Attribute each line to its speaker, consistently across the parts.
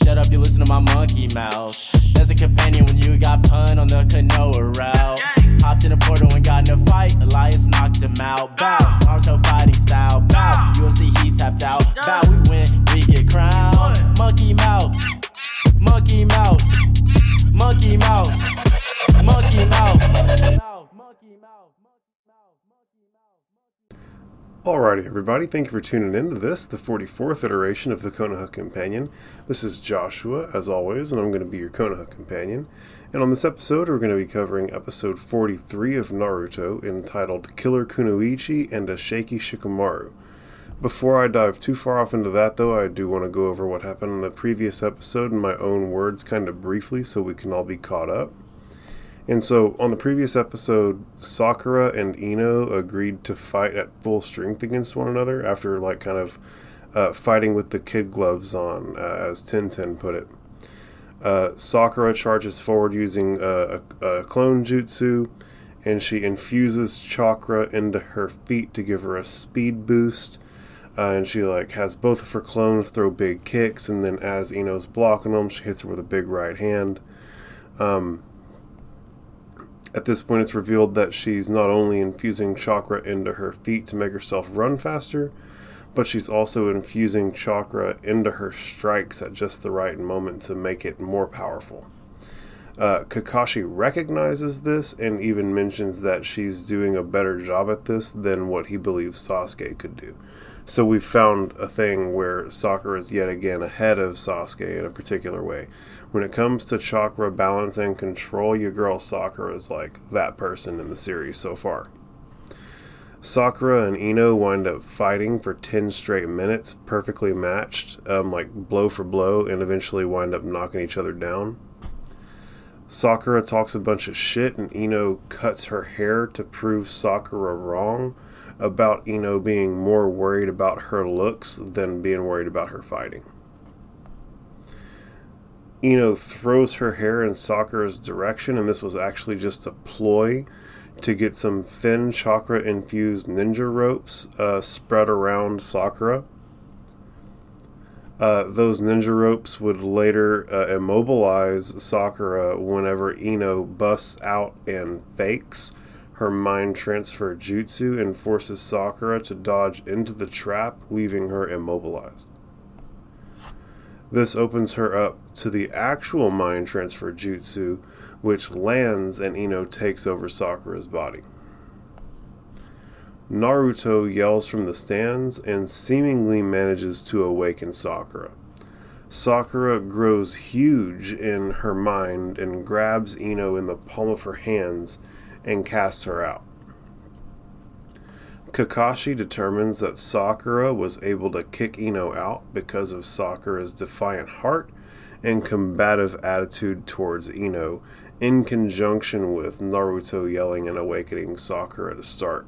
Speaker 1: shut up, you listen to my monkey mouth. There's a companion when you got pun on the Konoha route. Hopped in a portal and got in a fight, Elias knocked him out. Bow, Naruto fighting style. Bow, UFC he tapped out. Bow, we win, we get crowned. Monkey mouth, monkey mouth, monkey mouth, monkey mouth.
Speaker 2: Alrighty everybody, thank you for tuning in to this, the 44th iteration of the Konoha Companion. This is Joshua, as always, and I'm going to be your Konoha Companion. And on this episode, we're going to be covering episode 43 of Naruto, entitled Killer Kunoichi and a Shaky Shikamaru. Before I dive too far off into that, though, I do want to go over what happened in the previous episode in my own words kind of briefly so we can all be caught up. And so, on the previous episode, Sakura and Eno agreed to fight at full strength against one another after, fighting with the kid gloves on, as Tintin put it. Sakura charges forward using a clone jutsu, and she infuses chakra into her feet to give her a speed boost. And she, has both of her clones throw big kicks, and then as Eno's blocking them, she hits her with a big right hand. At this point, it's revealed that she's not only infusing chakra into her feet to make herself run faster, but she's also infusing chakra into her strikes at just the right moment to make it more powerful. Kakashi recognizes this and even mentions that she's doing a better job at this than what he believes Sasuke could do. So we've found a thing where Sakura is yet again ahead of Sasuke in a particular way. When it comes to chakra balance and control, your girl Sakura is that person in the series so far. Sakura and Eno wind up fighting for 10 straight minutes, perfectly matched, blow for blow, and eventually wind up knocking each other down. Sakura talks a bunch of shit, and Eno cuts her hair to prove Sakura wrong about Eno being more worried about her looks than being worried about her fighting. Eno throws her hair in Sakura's direction, and this was actually just a ploy to get some thin chakra-infused ninja ropes spread around Sakura. Those ninja ropes would later immobilize Sakura whenever Eno busts out and fakes her mind transfer jutsu and forces Sakura to dodge into the trap, leaving her immobilized. This opens her up to the actual mind transfer jutsu, which lands and Eno takes over Sakura's body. Naruto yells from the stands and seemingly manages to awaken Sakura. Sakura grows huge in her mind and grabs Eno in the palm of her hands and casts her out. Kakashi determines that Sakura was able to kick Eno out because of Sakura's defiant heart and combative attitude towards Eno, in conjunction with Naruto yelling and awakening Sakura to start.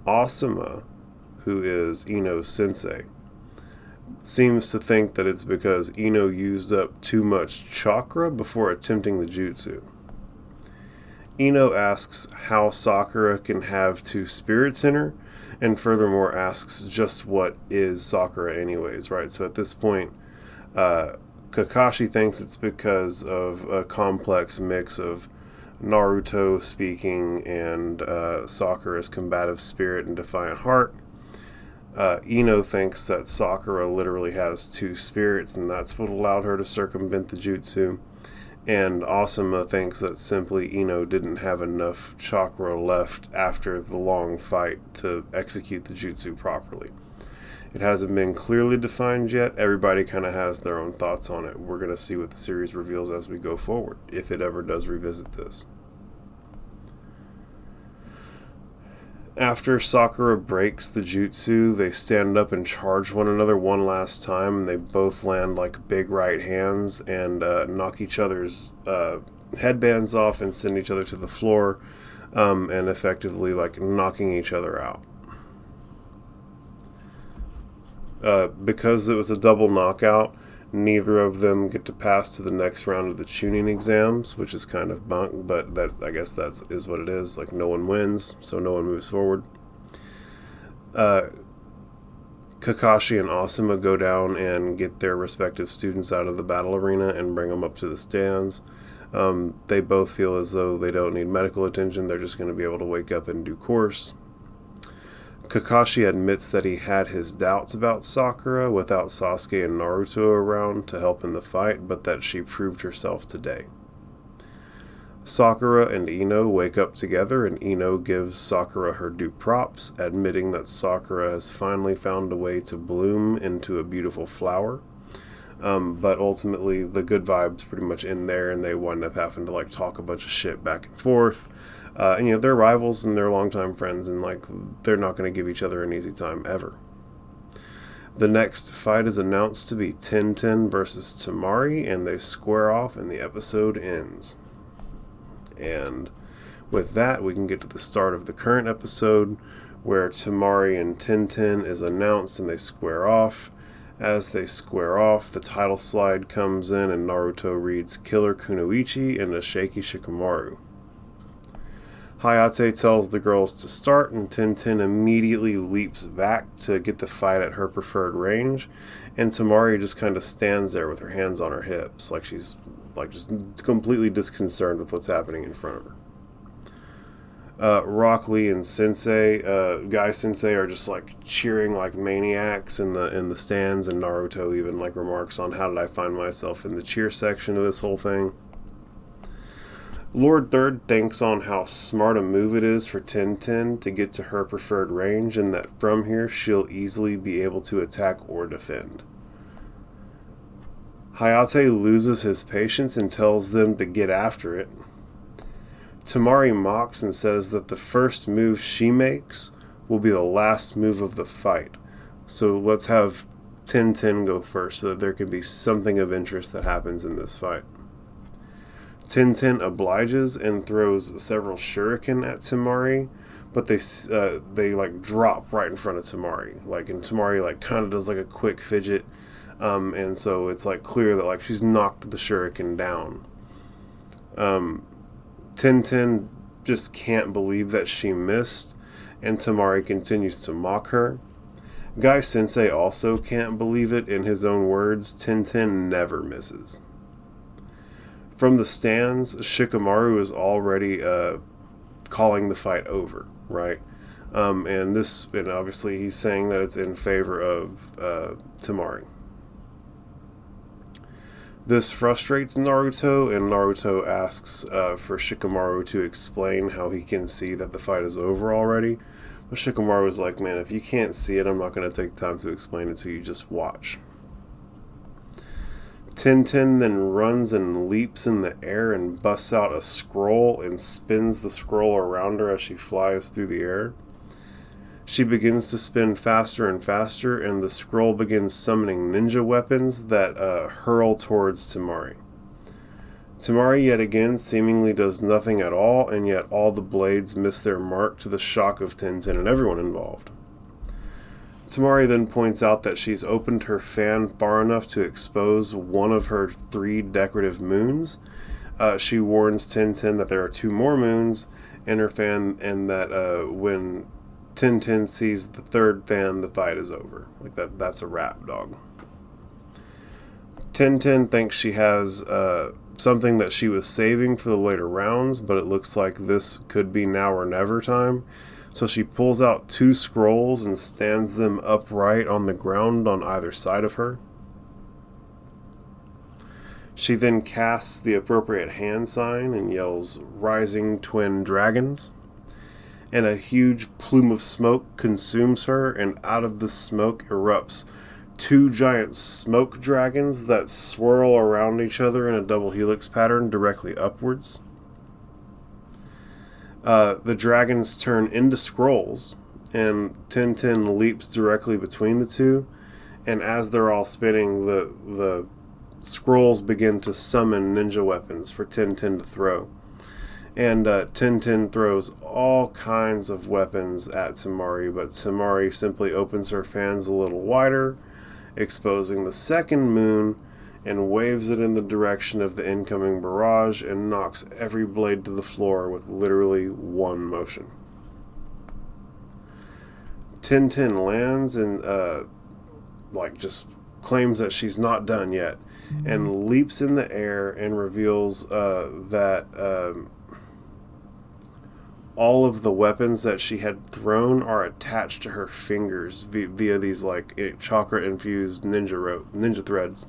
Speaker 2: Asuma, who is Eno's sensei, seems to think that it's because Eno used up too much chakra before attempting the jutsu. Eno asks how Sakura can have two spirits in her, and furthermore asks just what is Sakura anyways, right? So at this point, Kakashi thinks it's because of a complex mix of Naruto speaking and Sakura's combative spirit and defiant heart. Eno thinks that Sakura literally has two spirits, and that's what allowed her to circumvent the jutsu. And Asuma thinks that simply Eno didn't have enough chakra left after the long fight to execute the jutsu properly. It hasn't been clearly defined yet. Everybody kind of has their own thoughts on it. We're going to see what the series reveals as we go forward, if it ever does revisit this. After Sakura breaks the jutsu, they stand up and charge one another one last time, and they both land big right hands and knock each other's headbands off and send each other to the floor, and effectively knocking each other out. Because it was a double knockout, neither of them get to pass to the next round of the tuning exams, which is kind of bunk, but I guess that is what it is. No one wins, so no one moves forward. Kakashi and Asuma go down and get their respective students out of the battle arena and bring them up to the stands. They both feel as though they don't need medical attention. They're just going to be able to wake up in due course. Kakashi admits that he had his doubts about Sakura without Sasuke and Naruto around to help in the fight, but that she proved herself today. Sakura and Eno wake up together, and Eno gives Sakura her due props, admitting that Sakura has finally found a way to bloom into a beautiful flower. But ultimately, the good vibes pretty much end there, and they wind up having to talk a bunch of shit back and forth. And they're rivals and they're longtime friends, and they're not going to give each other an easy time ever. The next fight is announced to be Tenten versus Temari, and they square off, and the episode ends. And with that, we can get to the start of the current episode, where Temari and Tenten is announced and they square off. As they square off, the title slide comes in and Naruto reads Killer Kunoichi and a Shaky Shikamaru. Hayate tells the girls to start, and Tenten immediately leaps back to get the fight at her preferred range, and Temari just kind of stands there with her hands on her hips, like she's just completely disconcerted with what's happening in front of her. Rock Lee and Sensei, Guy Sensei, are just cheering like maniacs in the stands, and Naruto even remarks on, how did I find myself in the cheer section of this whole thing. Lord Third thinks on how smart a move it is for Tenten to get to her preferred range, and that from here she'll easily be able to attack or defend. Hayate loses his patience and tells them to get after it. Temari mocks and says that the first move she makes will be the last move of the fight. So let's have Tenten go first so that there can be something of interest that happens in this fight. Tenten obliges and throws several shuriken at Temari, but they drop right in front of Temari. And Temari kind of does a quick fidget, and so it's clear that she's knocked the shuriken down. Tenten just can't believe that she missed, and Temari continues to mock her. Guy Sensei also can't believe it. In his own words, Tenten never misses. From the stands, Shikamaru is already calling the fight over, right? And obviously he's saying that it's in favor of Temari. This frustrates Naruto, and Naruto asks for Shikamaru to explain how he can see that the fight is over already. But Shikamaru is like, man, if you can't see it, I'm not going to take the time to explain it to you, just watch. Tenten then runs and leaps in the air and busts out a scroll and spins the scroll around her as she flies through the air. She begins to spin faster and faster, and the scroll begins summoning ninja weapons that hurl towards Temari. Temari yet again seemingly does nothing at all, and yet all the blades miss their mark, to the shock of Tenten and everyone involved. Temari then points out that she's opened her fan far enough to expose one of her 3 decorative moons. She warns Tenten that there are 2 more moons in her fan, and that when Tenten sees the 3rd fan, the fight is over. That's a wrap, dog. Tenten thinks she has something that she was saving for the later rounds, but it looks like this could be now or never time. So she pulls out 2 scrolls and stands them upright on the ground on either side of her. She then casts the appropriate hand sign and yells, "Rising Twin Dragons," and a huge plume of smoke consumes her, and out of the smoke erupts 2 giant smoke dragons that swirl around each other in a double helix pattern directly upwards. The dragons turn into scrolls, and Tenten leaps directly between the 2, and as they're all spinning, the scrolls begin to summon ninja weapons for Tenten to throw. And Tenten throws all kinds of weapons at Temari, but Temari simply opens her fans a little wider, exposing the 2nd moon, and waves it in the direction of the incoming barrage and knocks every blade to the floor with literally one motion. Tenten lands and like just claims that she's not done yet, and leaps in the air and reveals that all of the weapons that she had thrown are attached to her fingers via these like chakra infused ninja threads.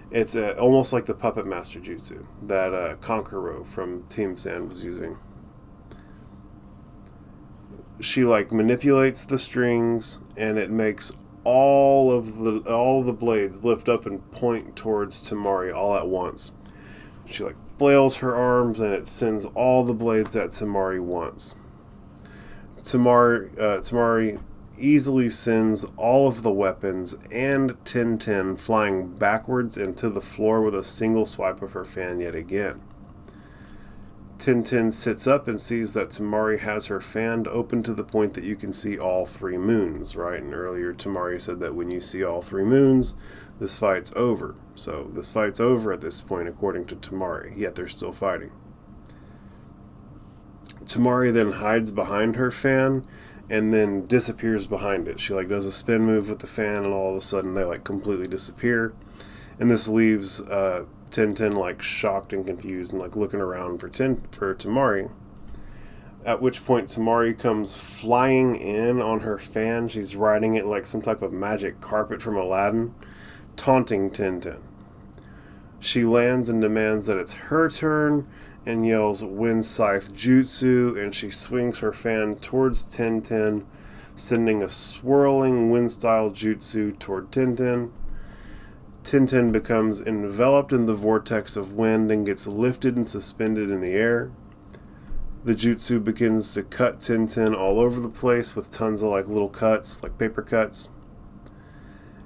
Speaker 2: It's almost like the Puppet Master Jutsu that Kankuro from Team Sand was using. She like manipulates the strings, and it makes all the blades lift up and point towards Temari all at once. She like flails her arms, and it sends all the blades at Temari once. Temari easily sends all of the weapons and Tintin flying backwards into the floor with a single swipe of her fan yet again. Tintin sits up and sees that Temari has her fan open to the point that you can see all 3 moons, right? And earlier Temari said that when you see all 3 moons, this fight's over. So this fight's over at this point according to Temari, yet they're still fighting. Temari then hides behind her fan and then disappears behind it. She like does a spin move with the fan, and all of a sudden they like completely disappear. And this leaves Tintin like shocked and confused and like looking around for Temari. At which point Temari comes flying in on her fan. She's riding it like some type of magic carpet from Aladdin, taunting Tintin. She lands and demands that it's her turn, and yells Wind Scythe Jutsu, and she swings her fan towards Tintin, sending a swirling wind-style jutsu toward Tintin. Tintin becomes enveloped in the vortex of wind and gets lifted and suspended in the air. The jutsu begins to cut Tintin all over the place with tons of like little cuts, like paper cuts.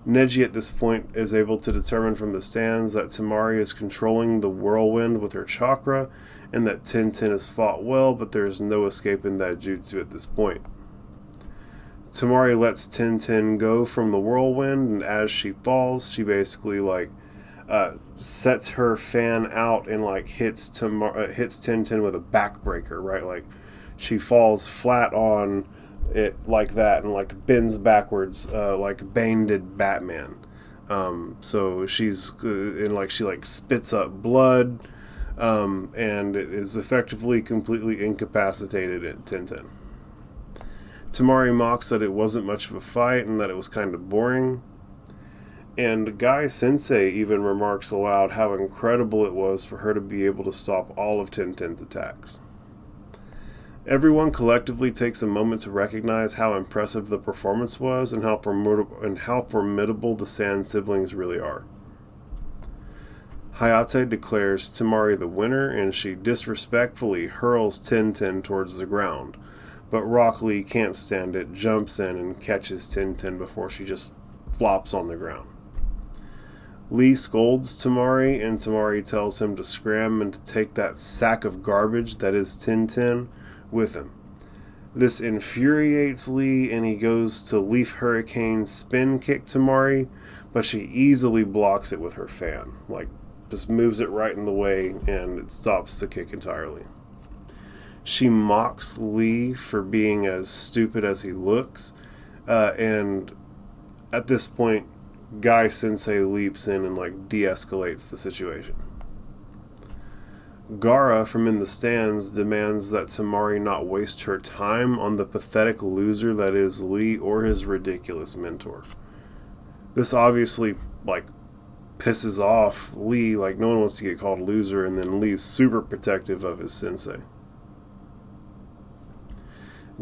Speaker 2: Neji at this point is able to determine from the stands that Temari is controlling the whirlwind with her chakra, and that Tintin has fought well, but there is no escaping that jutsu at this point. Temari lets Tintin go from the whirlwind, and as she falls, she basically like sets her fan out and like hits Tintin with a backbreaker, right? Like she falls flat on it like that and like bends backwards like Bane did Batman. So she's and like she like spits up blood, and it is effectively completely incapacitated at Tintin. Temari mocks that it wasn't much of a fight and that it was kind of boring. And Guy Sensei even remarks aloud how incredible it was for her to be able to stop all of Tintin's attacks. Everyone collectively takes a moment to recognize how impressive the performance was and how formidable the Sand siblings really are. Hayate declares Temari the winner, and she disrespectfully hurls Tintin towards the ground, but Rock Lee can't stand it, jumps in, and catches Tintin before she just flops on the ground. Lee scolds Temari, and Temari tells him to scram and to take that sack of garbage that is Tintin with him. This infuriates Lee, and he goes to Leaf Hurricane spin kick Temari, but she easily blocks it with her fan. Like, just moves it right in the way, and it stops the kick entirely. She mocks Lee for being as stupid as he looks, and at this point, Guy Sensei leaps in and like de-escalates the situation. Gaara from in the stands demands that Temari not waste her time on the pathetic loser that is Lee or his ridiculous mentor. This obviously like pisses off Lee, like no one wants to get called a loser, and then Lee's super protective of his sensei.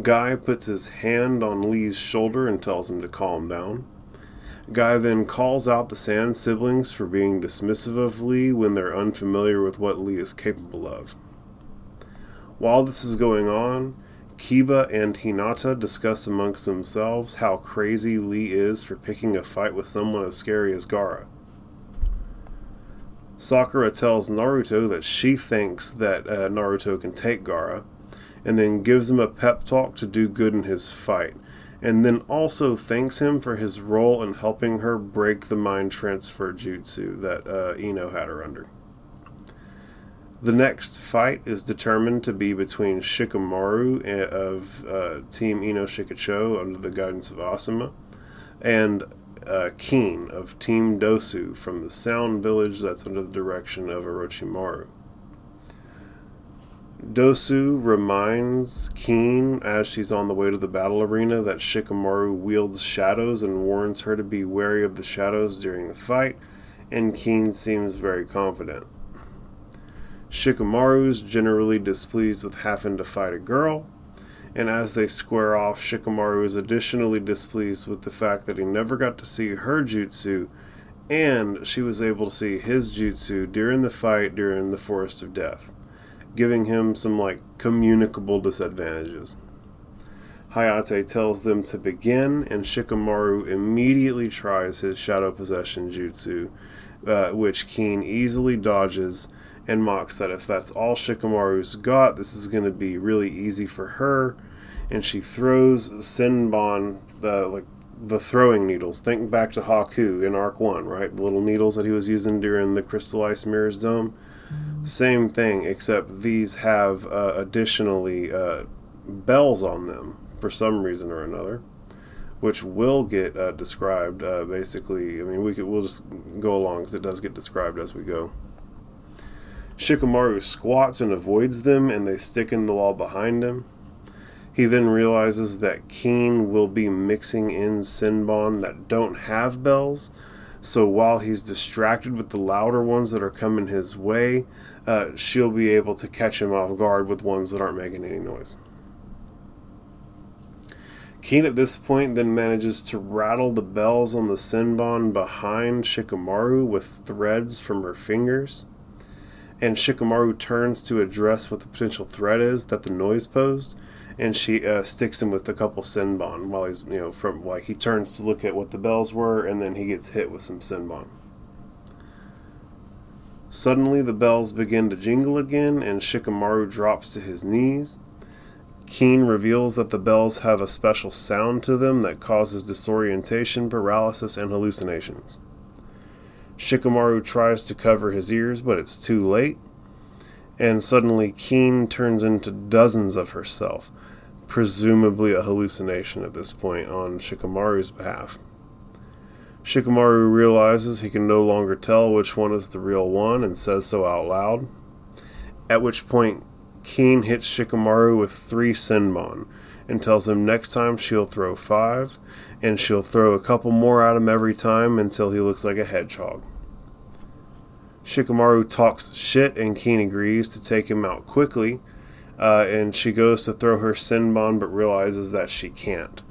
Speaker 2: Guy puts his hand on Lee's shoulder and tells him to calm down. Guy then calls out the Sand siblings for being dismissive of Lee when they're unfamiliar with what Lee is capable of. While this is going on, Kiba and Hinata discuss amongst themselves how crazy Lee is for picking a fight with someone as scary as Gaara. Sakura tells Naruto that she thinks that Naruto can take Gaara, and then gives him a pep talk to do good in his fight, and then also thanks him for his role in helping her break the mind transfer jutsu that Eno had her under. The next fight is determined to be between Shikamaru of Team Eno Shikacho under the guidance of Asuma, and Keen of Team Dosu from the Sound Village that's under the direction of Orochimaru. Dosu reminds Keen as she's on the way to the battle arena that Shikamaru wields shadows and warns her to be wary of the shadows during the fight, and Keen seems very confident. Shikamaru's generally displeased with having to fight a girl, and as they square off, Shikamaru is additionally displeased with the fact that he never got to see her jutsu, and she was able to see his jutsu during the fight during the Forest of Death, giving him some, communicable disadvantages. Hayate tells them to begin, and Shikamaru immediately tries his Shadow Possession jutsu, which Keen easily dodges, and mocks that if that's all Shikamaru's got, this is going to be really easy for her, and she throws Senbon, the throwing needles. Think back to Haku in Arc 1, right? The little needles that he was using during the Crystal Ice Mirror's Dome. Same thing, except these have additionally bells on them for some reason or another, which will get described. Basically, I mean, we'll just go along because it does get described as we go. Shikamaru squats and avoids them, and they stick in the wall behind him. He then realizes that Keen will be mixing in Senbon that don't have bells, so while he's distracted with the louder ones that are coming his way, she'll be able to catch him off guard with ones that aren't making any noise. Keen at this point then manages to rattle the bells on the Senbon behind Shikamaru with threads from her fingers, and Shikamaru turns to address what the potential threat is that the noise posed, and she sticks him with a couple Senbon while he's, he turns to look at what the bells were, and then he gets hit with some Senbon. Suddenly the bells begin to jingle again, and Shikamaru drops to his knees. Keen reveals that the bells have a special sound to them that causes disorientation, paralysis, and hallucinations. Shikamaru tries to cover his ears, but it's too late, and suddenly Keen turns into dozens of herself, presumably a hallucination at this point on Shikamaru's behalf. Shikamaru realizes he can no longer tell which one is the real one and says so out loud, at which point Keen hits Shikamaru with 3 Senbon and tells him next time she'll throw 5, and she'll throw a couple more at him every time until he looks like a hedgehog. Shikamaru talks shit, and Keen agrees to take him out quickly, and she goes to throw her Senbon but realizes that she can't.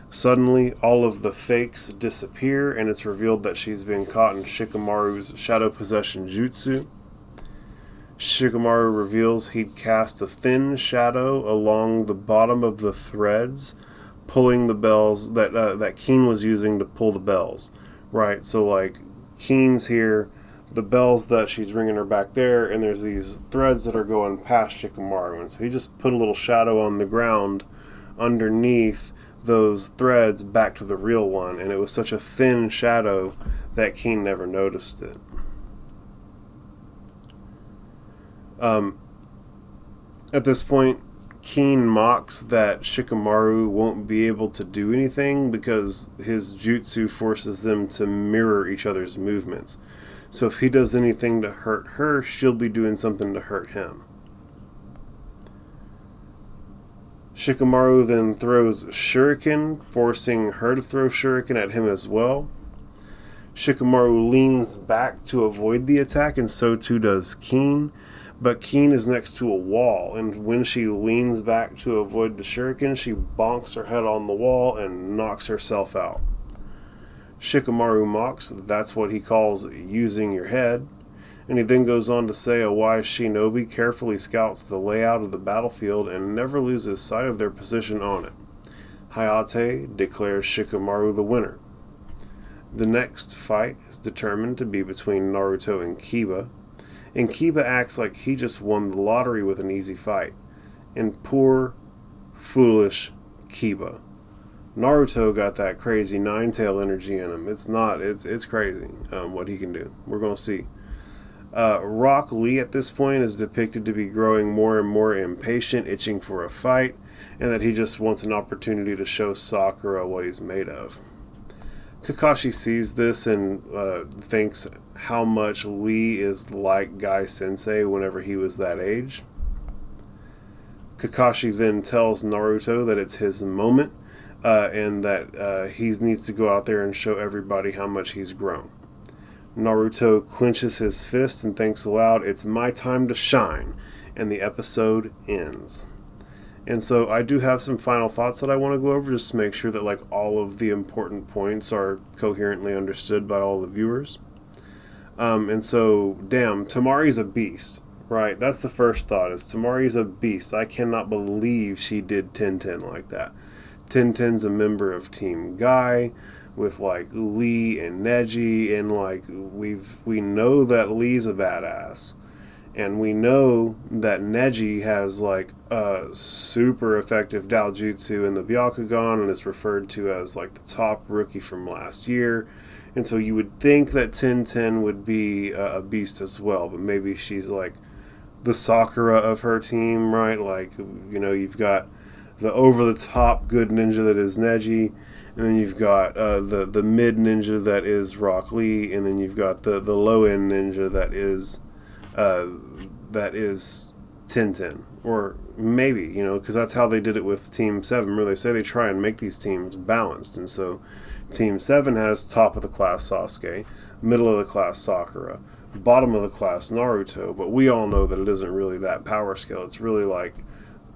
Speaker 2: Suddenly, all of the fakes disappear, and it's revealed that she's been caught in Shikamaru's Shadow Possession Jutsu. Shikamaru reveals he'd cast a thin shadow along the bottom of the threads, pulling the bells that Keen was using to pull the bells. Right, so Keen's here, the bells that she's ringing her back there, and there's these threads that are going past Shikamaru, and so he just put a little shadow on the ground underneath those threads back to the real one, and it was such a thin shadow that Keen never noticed it. At this point, Keen mocks that Shikamaru won't be able to do anything because his jutsu forces them to mirror each other's movements. So if he does anything to hurt her, she'll be doing something to hurt him. Shikamaru then throws Shuriken, forcing her to throw Shuriken at him as well. Shikamaru leans back to avoid the attack, and so too does Keen. But Keen is next to a wall, and when she leans back to avoid the Shuriken, she bonks her head on the wall and knocks herself out. Shikamaru mocks that's what he calls using your head, and he then goes on to say a wise shinobi carefully scouts the layout of the battlefield and never loses sight of their position on it. Hayate declares Shikamaru the winner. The next fight is determined to be between Naruto and Kiba, and Kiba acts like he just won the lottery with an easy fight. And poor, foolish Kiba. Naruto got that crazy nine-tail energy in him. It's crazy what he can do. We're going to see. Rock Lee at this point is depicted to be growing more and more impatient, itching for a fight, and that he just wants an opportunity to show Sakura what he's made of. Kakashi sees this and thinks how much Lee is like Guy Sensei whenever he was that age. Kakashi then tells Naruto that it's his moment and that he needs to go out there and show everybody how much he's grown. Naruto clenches his fist and thinks aloud, "It's my time to shine," and the episode ends. And so I do have some final thoughts that I want to go over just to make sure that like all of the important points are coherently understood by all the viewers. And so, damn, Tamari's a beast, right? That's the first thought, is Tamari's a beast. I cannot believe she did 10-10 like that. 10-10's a member of Team Guy with like Lee and Neji, and like we know that Lee's a badass. And we know that Neji has like a super effective Daijutsu in the Byakugan and is referred to as like the top rookie from last year. And so you would think that 10-10 would be a beast as well, but maybe she's like the Sakura of her team, right? Like, you know, you've got the over-the-top good ninja that is Neji, and then you've got the mid ninja that is Rock Lee, and then you've got the low-end ninja that is 10-10. Or maybe, you know, because that's how they did it with Team 7, where they say they try and make these teams balanced. And so Team 7 has top of the class Sasuke, middle of the class Sakura, bottom of the class Naruto, but we all know that it isn't really that power scale. It's really like,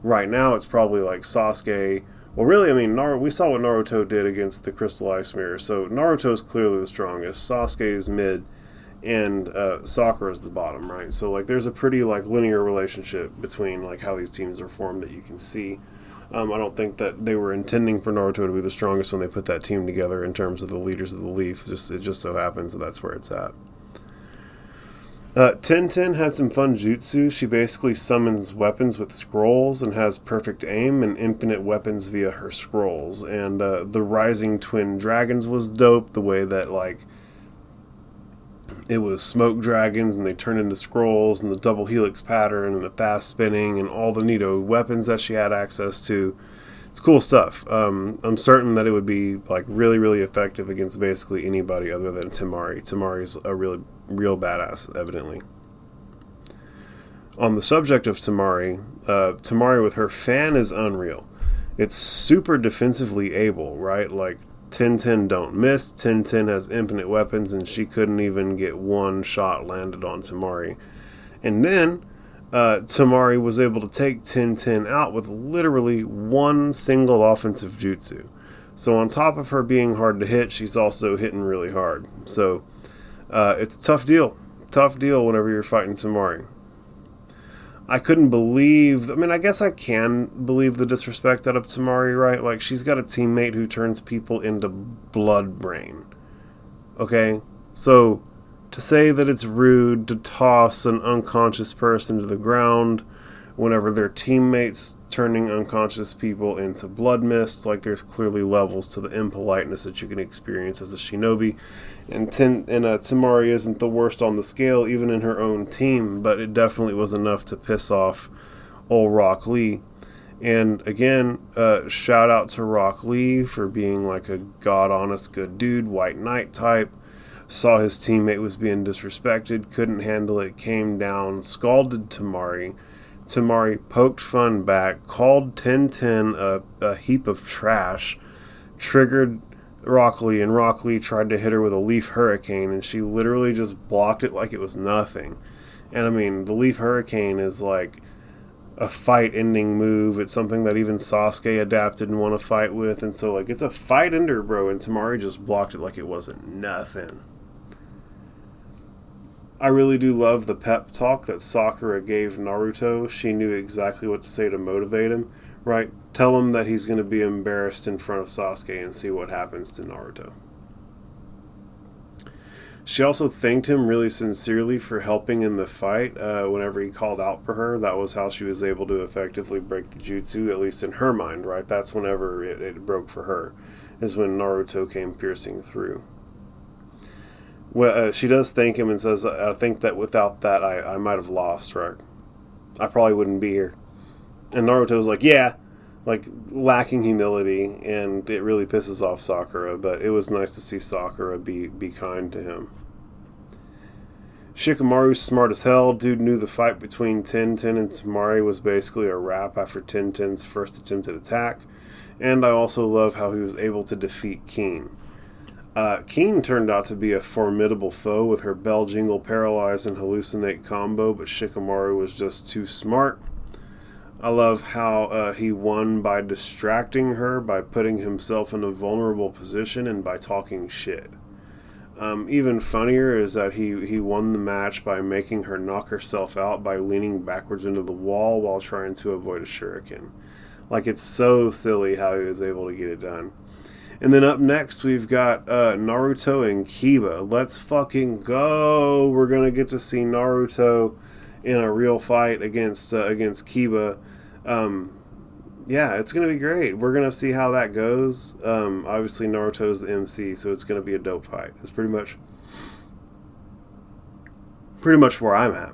Speaker 2: right now it's probably like Sasuke. Well, really, I mean, we saw what Naruto did against the Crystal Ice Mirror, so Naruto's clearly the strongest, Sasuke's mid, and Sakura's the bottom, right? So like there's a pretty like linear relationship between like how these teams are formed that you can see. I don't think that they were intending for Naruto to be the strongest when they put that team together in terms of the leaders of the Leaf. It just so happens that that's where it's at. 10-10 had some fun jutsu. She basically summons weapons with scrolls and has perfect aim and infinite weapons via her scrolls. And the Rising Twin Dragons was dope. The way that like it was smoke dragons and they turned into scrolls, and the double helix pattern and the fast spinning and all the neato weapons that she had access to. It's cool stuff. I'm certain that it would be like really, really effective against basically anybody other than Temari. Temari's a real badass, evidently. On the subject of Temari, Temari with her fan is unreal. It's super defensively able, right? Like 10-10 don't miss. 10-10 has infinite weapons, and she couldn't even get one shot landed on Temari. And then Temari was able to take 10-10 out with literally one single offensive jutsu. So on top of her being hard to hit, she's also hitting really hard. So it's a tough deal. Tough deal whenever you're fighting Temari. I couldn't believe... I mean, I guess I can believe the disrespect out of Temari, right? Like, she's got a teammate who turns people into blood brain. Okay? So, to say that it's rude to toss an unconscious person to the ground whenever their teammates turning unconscious people into blood mist, like, there's clearly levels to the impoliteness that you can experience as a shinobi. And Temari isn't the worst on the scale, even in her own team, but it definitely was enough to piss off old Rock Lee. And again, shout out to Rock Lee for being like a god-honest good dude, white knight type. Saw his teammate was being disrespected, couldn't handle it, came down, scalded Temari. Temari poked fun back, called 10-10 a heap of trash, triggered Rock Lee, and Rock Lee tried to hit her with a Leaf Hurricane, and she literally just blocked it like it was nothing. And I mean, the Leaf Hurricane is like a fight-ending move. It's something that even Sasuke adapted and won a fight with, and so like it's a fight ender, bro, and Temari just blocked it like it wasn't nothing. I really do love the pep talk that Sakura gave Naruto. She knew exactly what to say to motivate him, right? Tell him that he's going to be embarrassed in front of Sasuke and see what happens to Naruto. She also thanked him really sincerely for helping in the fight whenever he called out for her. That was how she was able to effectively break the jutsu, at least in her mind, right? That's whenever it broke for her, is when Naruto came piercing through. Well, she does thank him and says, I think that without that I might have lost, right? I probably wouldn't be here. And Naruto's like, yeah, like lacking humility, and it really pisses off Sakura, but it was nice to see Sakura be kind to him. Shikamaru's smart as hell. Dude knew the fight between Tenten and Tamari was basically a wrap after Tenten's first attempted attack, and I also love how he was able to defeat Keen. Keen turned out to be a formidable foe with her bell jingle, paralyze, and hallucinate combo, but Shikamaru was just too smart. I love how he won by distracting her, by putting himself in a vulnerable position, and by talking shit. Even funnier is that he won the match by making her knock herself out by leaning backwards into the wall while trying to avoid a shuriken. Like, it's so silly how he was able to get it done. And then up next, we've got Naruto and Kiba. Let's fucking go! We're going to get to see Naruto in a real fight against Kiba. Yeah, it's going to be great. We're going to see how that goes. Obviously, Naruto's the MC, so it's going to be a dope fight. It's pretty much where I'm at.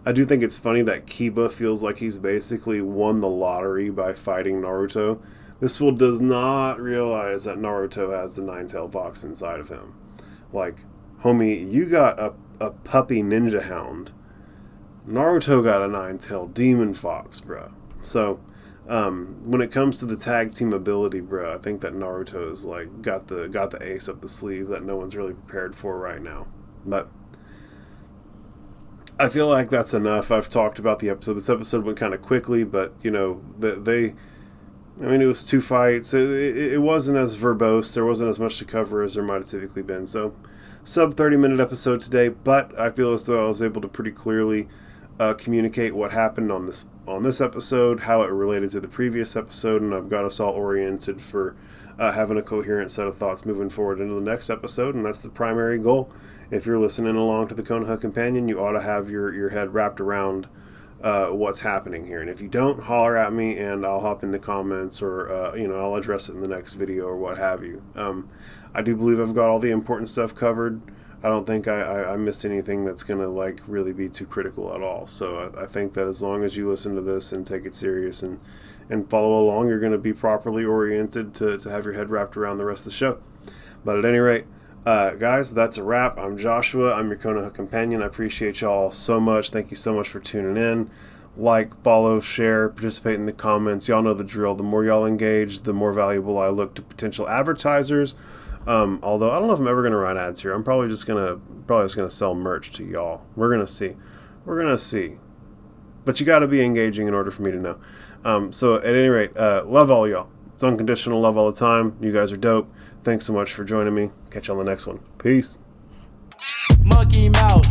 Speaker 2: I do think it's funny that Kiba feels like he's basically won the lottery by fighting Naruto. This fool does not realize that Naruto has the nine-tailed fox inside of him. Like, homie, you got a puppy ninja hound. Naruto got a nine-tailed demon fox, bro. So, when it comes to the tag team ability, bro, I think that Naruto is like got the ace up the sleeve that no one's really prepared for right now. But I feel like that's enough. I've talked about the episode. This episode went kind of quickly, but you know it was 2 fights. It wasn't as verbose. There wasn't as much to cover as there might have typically been. So, sub 30-minute episode today, but I feel as though I was able to pretty clearly communicate what happened on this episode, how it related to the previous episode, and I've got us all oriented for having a coherent set of thoughts moving forward into the next episode, and that's the primary goal. If you're listening along to the Konoha Companion, you ought to have your head wrapped around what's happening here. And if you don't, holler at me and I'll hop in the comments, or I'll address it in the next video or what have you. I do believe I've got all the important stuff covered. I don't think I missed anything that's going to like really be too critical at all. So I think that as long as you listen to this and take it serious and follow along, you're going to be properly oriented to have your head wrapped around the rest of the show. But at any rate, guys, that's a wrap. I'm Joshua. I'm your Konoha Companion. I appreciate y'all so much. Thank you so much for tuning in. Like, follow, share, participate in the comments. Y'all know the drill. The more y'all engage, the more valuable I look to potential advertisers. Although I don't know if I'm ever going to run ads here. I'm probably just going to sell merch to y'all. We're going to see. But you got to be engaging in order for me to know. So at any rate, love all y'all. It's unconditional love all the time. You guys are dope. Thanks so much for joining me. Catch you on the next one. Peace.
Speaker 1: Monkey mouth.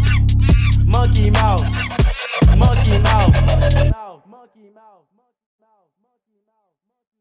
Speaker 1: Monkey mouth. Monkey mouth. Monkey mouth.